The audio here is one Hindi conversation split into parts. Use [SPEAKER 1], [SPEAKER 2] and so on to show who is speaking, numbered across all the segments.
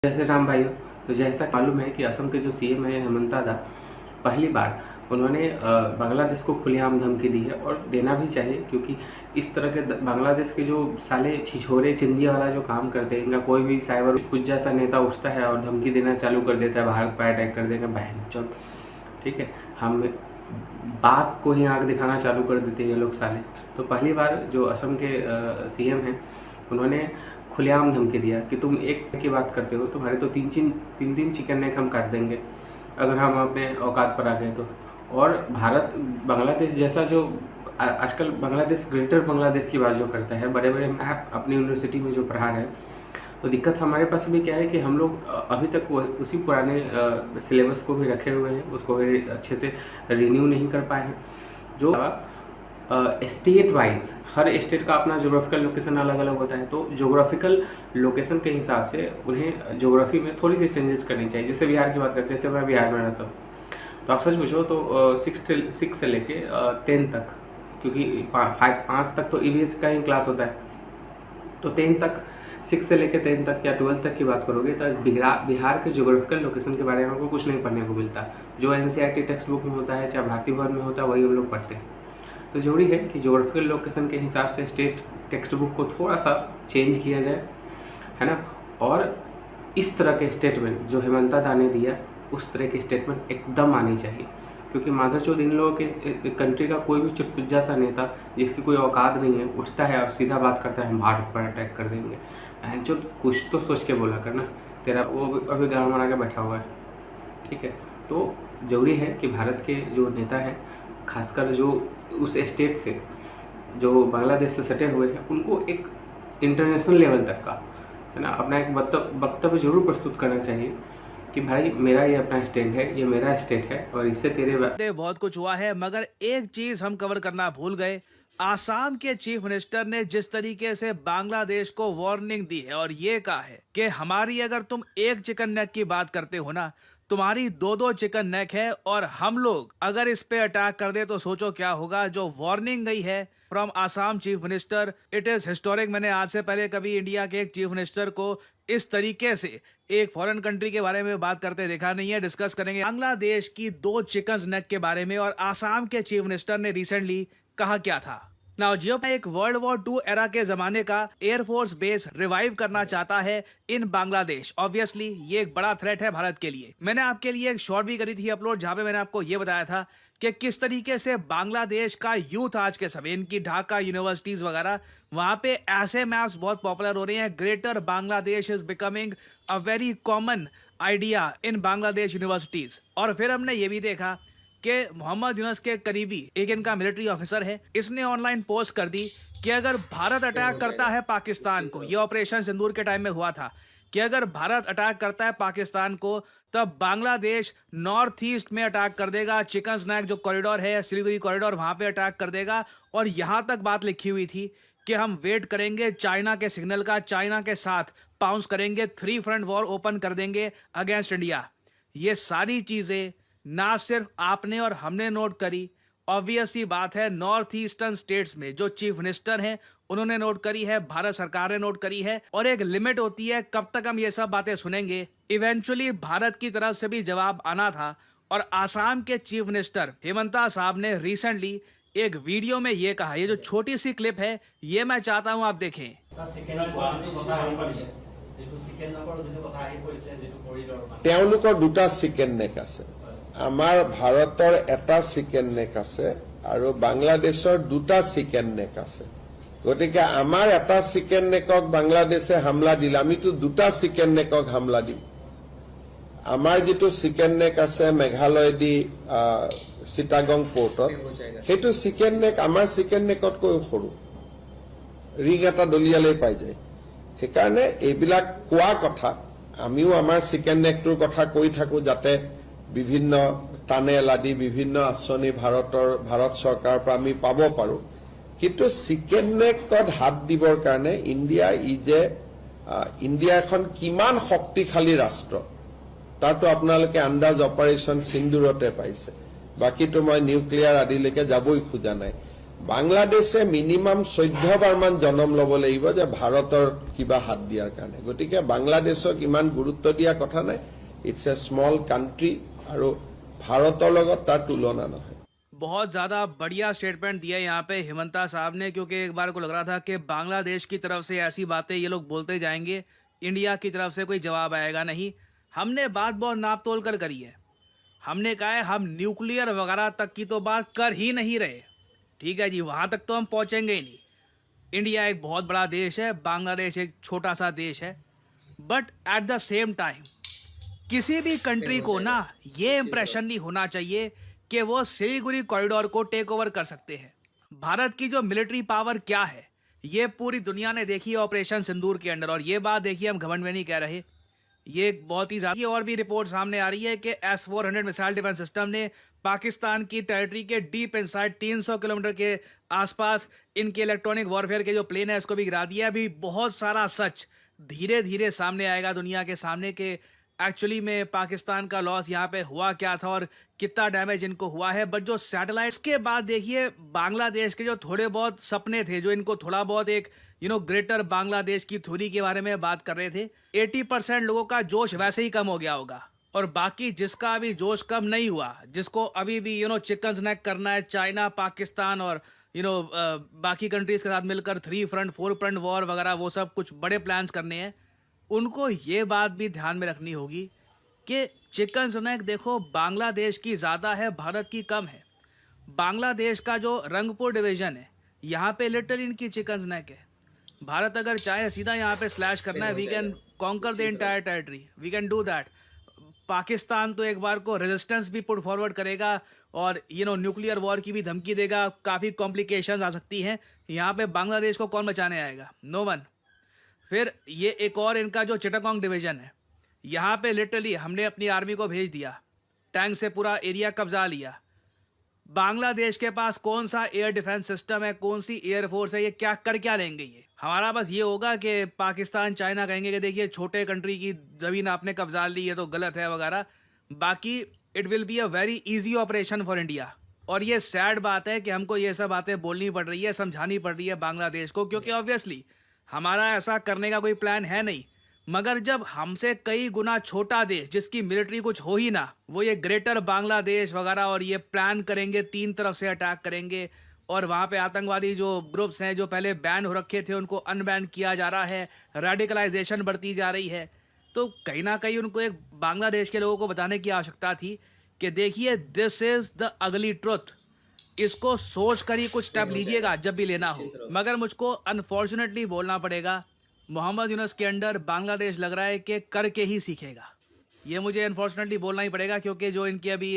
[SPEAKER 1] जैसे राम भाई हो, तो जैसा मालूम है कि असम के जो सीएम है हेमंता दा, पहली बार उन्होंने बांग्लादेश को खुलेआम धमकी दी है और देना भी चाहिए, क्योंकि इस तरह के बांग्लादेश के जो साले छिछोरे चिंदिया वाला जो काम करते हैं, इनका कोई भी साइबर कुछ जैसा नेता उठता है और धमकी देना चालू कर देता है, भारत पर अटैक कर देगा, बहन चल ठीक है। हम बात को ही आँख दिखाना चालू कर देते हैं ये लोग साले। तो पहली बार जो असम के सीएम हैं, उन्होंने खुलेआम धमकी दिया कि तुम एक की बात करते हो, तुम्हारे तो तीन चिकन नेक हम काट देंगे अगर हम अपने औकात पर आ गए तो। और भारत बांग्लादेश जैसा जो आजकल बांग्लादेश ग्रेटर बांग्लादेश की बात जो करता है, बड़े बड़े मैप अपनी यूनिवर्सिटी में जो पढ़ा रहे हैं, तो दिक्कत हमारे पास भी क्या है कि हम लोग अभी तक उसी पुराने सिलेबस को भी रखे हुए हैं, उसको भी अच्छे से रिन्यू नहीं कर पाए हैं। जो स्टेट वाइज हर स्टेट का अपना जोग्राफिकल लोकेशन अलग अलग होता है, तो जोग्राफिकल लोकेशन के हिसाब से उन्हें ज्योग्राफी में थोड़ी सी चेंजेस करनी चाहिए। जैसे बिहार की बात करते हैं, जैसे मैं बिहार में रहता हूँ, तो आप सच पूछो तो 6 से लेके 10 तक, क्योंकि 5 तक तो ईवीएस का ही क्लास होता है, तो 10 तक 6 से लेकर 10 तक या 12 तक की बात करोगे तो बिहार के जोग्राफिकल लोकेशन के बारे में आपको कुछ नहीं पढ़ने को मिलता। जो एनसीईआरटी टेक्स्ट बुक में होता है, चाहे भारतीय भवन में होता है, वही हम लोग पढ़ते हैं। तो जरूरी है कि जोग्राफिकल लोकेशन के हिसाब से स्टेट टेक्स्ट बुक को थोड़ा सा चेंज किया जाए, है ना। और इस तरह के स्टेटमेंट जो हेमंता दा ने दिया, उस तरह की स्टेटमेंट एकदम आनी चाहिए, क्योंकि माधरचोद इन लोगों के कंट्री का कोई भी चुटपुज्जा सा नेता जिसकी कोई औकात नहीं है, उठता है और सीधा बात करता है हम भारत पर अटैक कर देंगे। जो कुछ तो सोच के बोला करना, तेरा वो अभी गाँव बना के बैठा हुआ है, ठीक है। तो जरूरी है कि भारत के जो नेता हैं, खासकर जो उस स्टेट से जो बांग्लादेश से सटे हुए हैं, उनको एक इंटरनेशनल लेवल तक का, है ना, अपना एक वक्तव्य जरूर प्रस्तुत करना चाहिए कि भाई मेरा ये अपना स्टैंड है, ये मेरा स्टेट है और इससे तेरे
[SPEAKER 2] बहुत कुछ हुआ है, मगर एक चीज हम कवर करना भूल गए। आसाम के चीफ मिनिस्टर ने जिस तरीके से बांग्लादेश को वार्निंग दी है और ये कहा है कि हमारी अगर तुम एक चिकन नेक की बात करते हो ना, तुम्हारी दो चिकन नेक है, और हम लोग अगर इस पे अटैक कर दे तो सोचो क्या होगा। जो वार्निंग गई है from Assam chief minister, it is historic. मैंने आज से पहले कभी इंडिया के एक चीफ मिनिस्टर को इस तरीके से एक फॉरेन कंट्री के बारे में बात करते देखा नहीं है। डिस्कस करेंगे बांग्लादेश की दो चिकन नेक के बारे में, और आसाम के चीफ मिनिस्टर ने रिसेंटली कहा क्या था। नाउ जियो एक वर्ल्ड वॉर 2 एरा के जमाने का एयरफोर्स बेस रिवाइव करना चाहता है इन बांग्लादेश। ऑब्वियसली ये एक बड़ा थ्रेट है भारत के लिए। मैंने आपके लिए एक शॉर्ट भी करी थी अपलोड, जहां पे मैंने आपको ये बताया था कि किस तरीके से बांग्लादेश का यूथ आज के समय, इनकी ढाका यूनिवर्सिटीज वगैरह, वहां पे ऐसे मैप्स बहुत पॉपुलर हो रहे हैं। Greater Bangladesh is becoming a very common idea in Bangladesh universities. और फिर हमने ये भी देखा कि मोहम्मद यूनुस के करीबी एक इनका मिलिट्री ऑफिसर है, इसने ऑनलाइन पोस्ट कर दी कि अगर भारत अटैक करता है पाकिस्तान को, ये ऑपरेशन सिंदूर के टाइम में हुआ था, कि अगर भारत अटैक करता है पाकिस्तान को, तब बांग्लादेश नॉर्थ ईस्ट में अटैक कर देगा। चिकन स्नैक जो कॉरिडोर है, सिलीगुड़ी कॉरिडोर, वहां पे अटैक कर देगा। और यहां तक बात लिखी हुई थी कि हम वेट करेंगे चाइना के सिग्नल का, चाइना के साथ पाउंस करेंगे, 3 फ्रंट वॉर ओपन कर देंगे अगेंस्ट इंडिया। ये सारी चीजें ना सिर्फ आपने और हमने नोट करी, ऑब्वियसली बात है नॉर्थ ईस्टर्न स्टेट्स में जो चीफ मिनिस्टर हैं उन्होंने नोट करी है, भारत सरकार ने नोट करी है। और एक लिमिट होती है कब तक हम ये सब बातें सुनेंगे। इवेंचुअली भारत की तरफ से भी जवाब आना था, और आसाम के चीफ मिनिस्टर हेमंता साहब ने रिसेंटली एक वीडियो में ये कहा। ये जो छोटी सी क्लिप है, ये मैं चाहता हूं आप देखें।
[SPEAKER 3] দুটা চিকেন নেক আছে, আমাৰ ভাৰতৰ এটা চিকেন নেক আছে আৰু বাংলাদেশৰ দুটা চিকেন নেক আছে। গতিকে আমাৰ এটা চিকেন নেকক বাংলাদেশে হামলা দিলে আমিতো দুটা চিকেন নেকক হামলা দিম। আমাৰ যেটো চিকেন নেক আছে মেঘালয় দি চিটাগং পোৰ্টত, সেইটো চিকেন নেক আমাৰ চিকেন নেকতকৈ সৰু, ৰিং এটা দলিয়ালে পাই যায়। সেইকাৰণে এইবিলাক কোৱা কথা, আমিও আমাৰ চিকেন নেকটোৰ কথা কৈ থাকো যাতে বিভিন্ন টানেল আদি বিভিন্ন আঁচনি ভাৰত চৰকাৰৰ পৰা আমি পাব পাৰো। কিন্তু চিকেন নেকত হাত দিবৰ কাৰণে ইণ্ডিয়া এখন কিমান শক্তিশালী ৰাষ্ট্ৰ তাতো আপোনালোকে আন্দাজ অপাৰেশ্যন সিন্দুৰতে পাইছে। বাকীতো মই নিউক্লিয়াৰ আদিলৈকে যাবই খোজা নাই। বাংলাদেশে মিনিমাম 14 বাৰমান জনম ল'ব লাগিব যে ভাৰতৰ কিবা হাত দিয়াৰ কাৰণে। গতিকে বাংলাদেশক ইমান গুৰুত্ব দিয়া কথা নাই। ইটছ এ স্মল কাণ্ট্ৰি আৰু ভাৰতৰ লগত তাৰ তুলনা নহয়।
[SPEAKER 2] बहुत ज़्यादा बढ़िया स्टेटमेंट दिया यहाँ पे हिमंता साहब ने, क्योंकि एक बार को लग रहा था कि बांग्लादेश की तरफ से ऐसी बातें ये लोग बोलते जाएंगे, इंडिया की तरफ से कोई जवाब आएगा नहीं। हमने बात बहुत नाप तोल कर करी है। हमने कहा है हम न्यूक्लियर वगैरह तक की तो बात कर ही नहीं रहे, ठीक है जी, वहाँ तक तो हम पहुँचेंगे ही नहीं। इंडिया एक बहुत बड़ा देश है, बांग्लादेश एक छोटा सा देश है, but at the same time किसी भी कंट्री को ना ये इम्प्रेशन नहीं होना चाहिए कि वो सिलीगुड़ी कॉरिडोर को टेक ओवर कर सकते हैं। भारत की जो मिलिट्री पावर क्या है ये पूरी दुनिया ने देखी है ऑपरेशन सिंदूर के अंडर, और ये बात देखिए हम घमंड में नहीं कह रहे, ये एक बहुत ही ज्यादा। और भी रिपोर्ट सामने आ रही है कि S-400 मिसाइल डिफेंस सिस्टम ने पाकिस्तान की टेरिटरी के डीप इनसाइड 300 किलोमीटर के आसपास इनके इलेक्ट्रॉनिक वॉरफेयर के जो प्लेन है इसको भी गिरा दिया। अभी बहुत सारा सच धीरे धीरे सामने आएगा दुनिया के सामने के एक्चुअली में पाकिस्तान का लॉस यहाँ पे हुआ क्या था और कितना डैमेज इनको हुआ है। बट जो सैटेलाइट्स के बाद देखिए बांग्लादेश के जो थोड़े बहुत सपने थे, जो इनको थोड़ा बहुत एक ग्रेटर बांग्लादेश की थ्योरी के बारे में बात कर रहे थे, 80% लोगों का जोश वैसे ही कम हो गया होगा। और बाकी जिसका अभी जोश कम नहीं हुआ, जिसको अभी भी चिकन स्नैक करना है चाइना, पाकिस्तान और बाकी कंट्रीज के साथ मिलकर 3 फ्रंट 4 फ्रंट वॉर वगैरह वो सब कुछ बड़े प्लान्स करने हैं, उनको ये बात भी ध्यान में रखनी होगी कि चिकन स्नैक देखो बांग्लादेश की ज़्यादा है, भारत की कम है। बांग्लादेश का जो रंगपुर डिवीज़न है यहाँ पे लिटरली इनकी चिकन स्नैक है। भारत अगर चाहे सीधा यहाँ पे स्लैश करना है, we can conquer the entire territory, we can do that. Pakistan तो एक बार को रेजिस्टेंस भी पुट फॉरवर्ड करेगा और न्यूक्लियर वॉर की भी धमकी देगा, काफ़ी कॉम्प्लिकेशंस आ सकती हैं। यहाँ पे बांग्लादेश को कौन बचाने आएगा? No one. फिर ये एक और इनका जो चिटागोंग डिवीज़न है, यहाँ पे लिटरली हमने अपनी आर्मी को भेज दिया, टैंक से पूरा एरिया कब्जा लिया। बांग्लादेश के पास कौन सा एयर डिफेंस सिस्टम है, कौन सी एयरफोर्स है, ये क्या लेंगे? ये हमारा बस ये होगा कि पाकिस्तान चाइना कहेंगे कि देखिए छोटे कंट्री की ज़मीन आपने कब्जा ली है तो गलत है वगैरह। बाकी it will be a very easy operation for India. और ये सैड बात है कि हमको ये सब बातें बोलनी पड़ रही है, समझानी पड़ रही है बांग्लादेश को, क्योंकि ऑब्वियसली हमारा ऐसा करने का कोई प्लान है नहीं। मगर जब हमसे कई गुना छोटा देश जिसकी मिलिट्री कुछ हो ही ना, वो ये ग्रेटर बांग्लादेश वगैरह और ये प्लान करेंगे, 3 तरफ से अटैक करेंगे, और वहाँ पे आतंकवादी जो ग्रुप्स हैं जो पहले बैन हो रखे थे उनको अनबैन किया जा रहा है, रेडिकलाइजेशन बढ़ती जा रही है, तो कहीं ना कहीं उनको एक बांग्लादेश के लोगों को बताने की आवश्यकता थी कि देखिए this is the ugly truth. इसको सोच कर ही कुछ स्टेप लीजिएगा जब भी लेना हो। मगर मुझको अनफॉर्चुनेटली बोलना पड़ेगा, मोहम्मद यूनुस के अंडर बांग्लादेश लग रहा है कि करके ही सीखेगा। ये मुझे अनफॉर्चुनेटली बोलना ही पड़ेगा, क्योंकि जो इनके अभी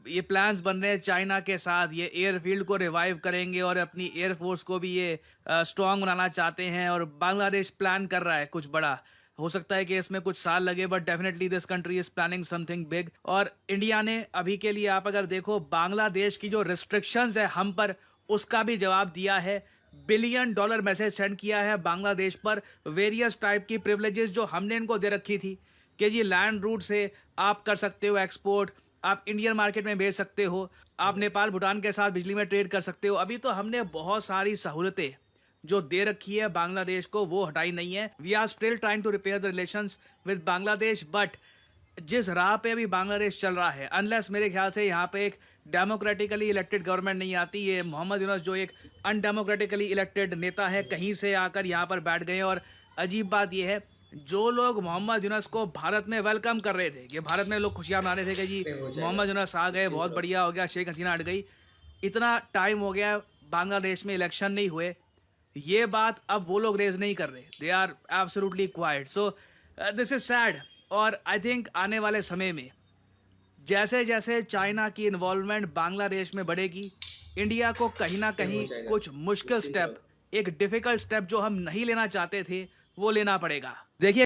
[SPEAKER 2] ये प्लान्स बन रहे हैं चाइना के साथ, ये एयरफील्ड को रिवाइव करेंगे और अपनी एयरफोर्स को भी ये स्ट्रॉन्ग बनाना चाहते हैं, और बांग्लादेश प्लान कर रहा है कुछ बड़ा। हो सकता है कि इसमें कुछ साल लगे, but definitely this country is planning something big. और इंडिया ने अभी के लिए आप अगर देखो बांग्लादेश की जो रिस्ट्रिक्शंस है हम पर, उसका भी जवाब दिया है। $1 बिलियन मैसेज सेंड किया है बांग्लादेश पर, वेरियस टाइप की प्रिविलेजेस जो हमने इनको दे रखी थी कि जी लैंड रूट से आप कर सकते हो एक्सपोर्ट, आप इंडियन मार्केट में भेज सकते हो, आप नेपाल भूटान के साथ बिजली में ट्रेड कर सकते हो। अभी तो हमने बहुत सारी सहूलतें जो दे रखी है बांग्लादेश को वो हटाई नहीं है। We are still trying to repair the relations with Bangladesh, but जिस राह पे अभी बांग्लादेश चल रहा है, अनलेस मेरे ख्याल से यहाँ पे एक डेमोक्रेटिकली इलेक्टेड गवर्नमेंट नहीं आती, ये मोहम्मद यूनुस जो एक अनडेमोक्रेटिकली इलेक्टेड नेता है कहीं से आकर यहाँ पर बैठ गए। और अजीब बात ये है, जो लोग मोहम्मद यूनुस को भारत में वेलकम कर रहे थे, कि भारत में लोग खुशियाँ मना रहे थे कि जी मोहम्मद यूनुस आ गए, बहुत बढ़िया हो गया, शेख हसीना हट गई, इतना टाइम हो गया बांग्लादेश में इलेक्शन नहीं हुए, ये बात अब वो लोग रेज नहीं कर रहे, they are absolutely quiet. So this is sad. और आई थिंक आने वाले समय में जैसे जैसे चाइना की इन्वॉल्वमेंट बांग्लादेश में बढ़ेगी, इंडिया को कहीं ना कहीं कुछ मुश्किल स्टेप, एक डिफिकल्ट स्टेप जो हम नहीं लेना चाहते थे, वो लेना पड़ेगा। देखिए